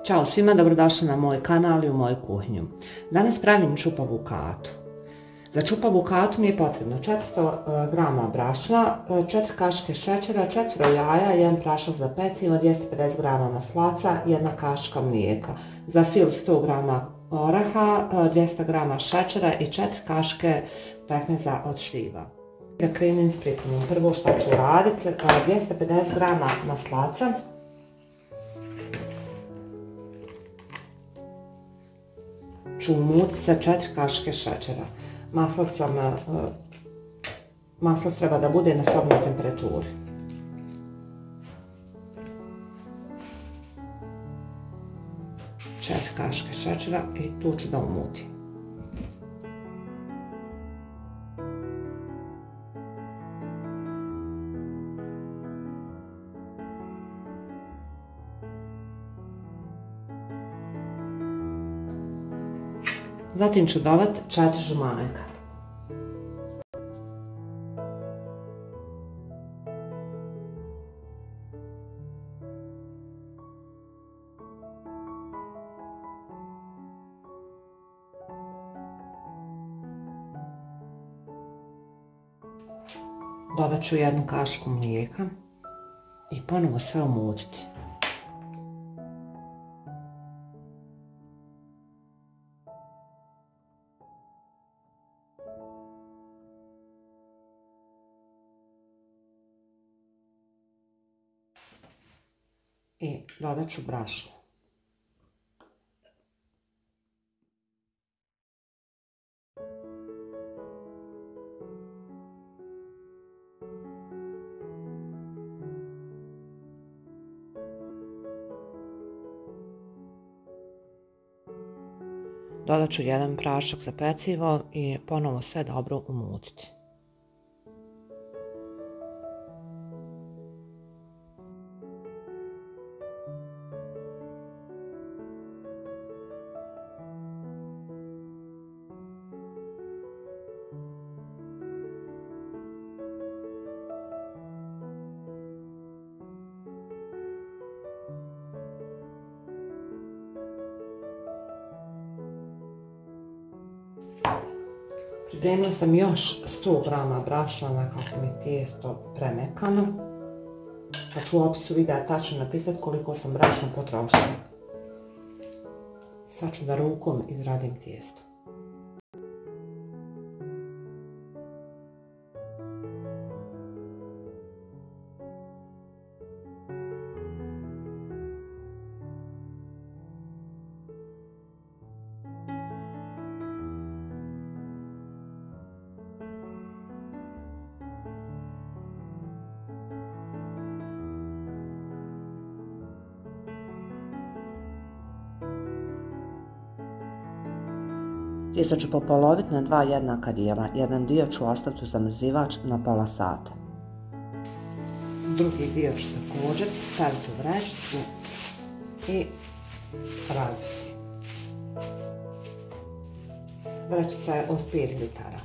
Ćao svima, dobrodošli na moj kanal i u moju kuhinju. Danas pravim čupavu katu. Za čupavu katu mi je potrebno 400 grama brašna, 4 kašike šećera, 4 jaja, 1 prašak za pecivo, 250 grama maslaca, 1 kašika mlijeka. Za fil 100 grama oraha, 200 grama šećera i 4 kašike pekmeza od šljiva. Da krenem s pripremom. Prvo što ću raditi, 250 grama maslaca, ću umutiti sa 4 kašike šećera. Maslac treba da bude na sobnoj temperaturi. Četiri kašike šećera i tu ću da umutim. Zatim ću dodati 4 žumanjka. Dodat ću 1 kašiku mlijeka i ponovo sve umutiti. I dodat ću brašno. Dodat ću 1 prašak za pecivo i ponovo sve dobro umutiti. Pripremila sam još 100 grama brašna kako mi je tijesto premekano. Pa ću u opisu videa tačno napisati koliko sam brašna potrošila. Sad ću da rukom izradim tijesto. Tijesto ću popoloviti na 2 jednaka dijela. Jedan dio ću ostaviti u zamrzivač na pola sata. Drugi dio ću također staviti u vrećicu i razviti. Vrećica je od 5 litara.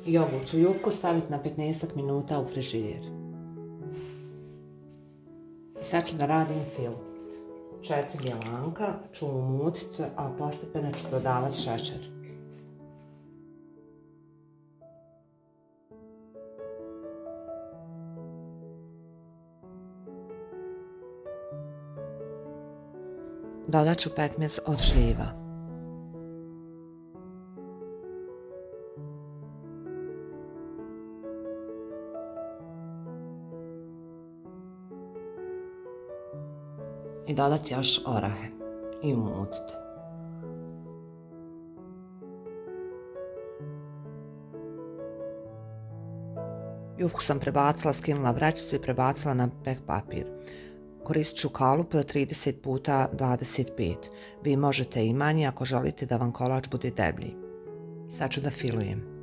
I ovu ću jufku staviti na 15 minuta u frižider. I sad ću da radim fil. 4 bjelanka ću umutiti, a postepeno ću dodavati šećer. Dodat ću pekmez od šljiva. I dodati još orahe i umutiti. Juhu sam prebacila, skinula vrećicu i prebacila na peh papir. Koristit ću kalup 30 puta 25. Vi možete i manje ako želite da vam kolač bude deblji. Sad ću da filujem.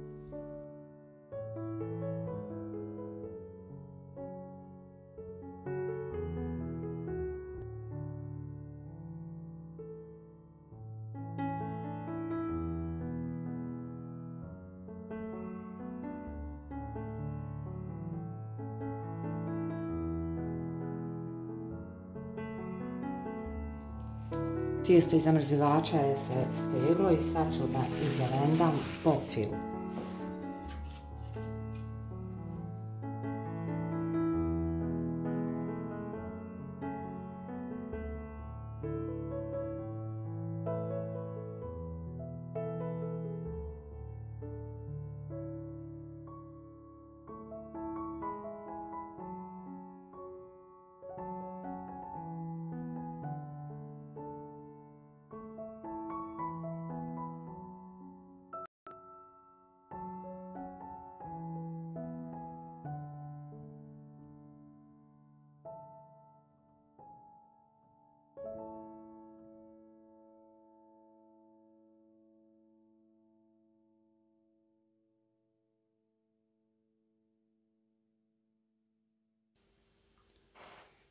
Tijesto iz zamrzivača je se steglo i sad ću da izrendam po filu.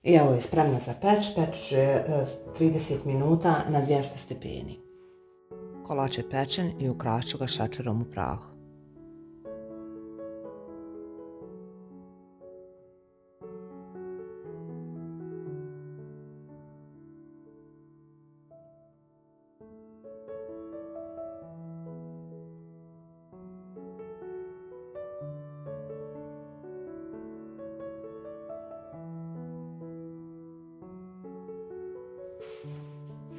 I evo je spremna za peć. Peć će 30 minuta na 200 stepeni. Kolač je pečen i ukrasit ću ga šećerom u prahu.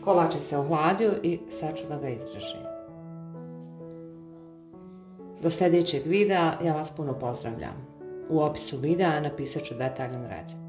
Kolač je se ohladio i sad ću da ga izrežem. Do sljedećeg videa ja vas puno pozdravljam. U opisu videa napisat ću detaljan recept.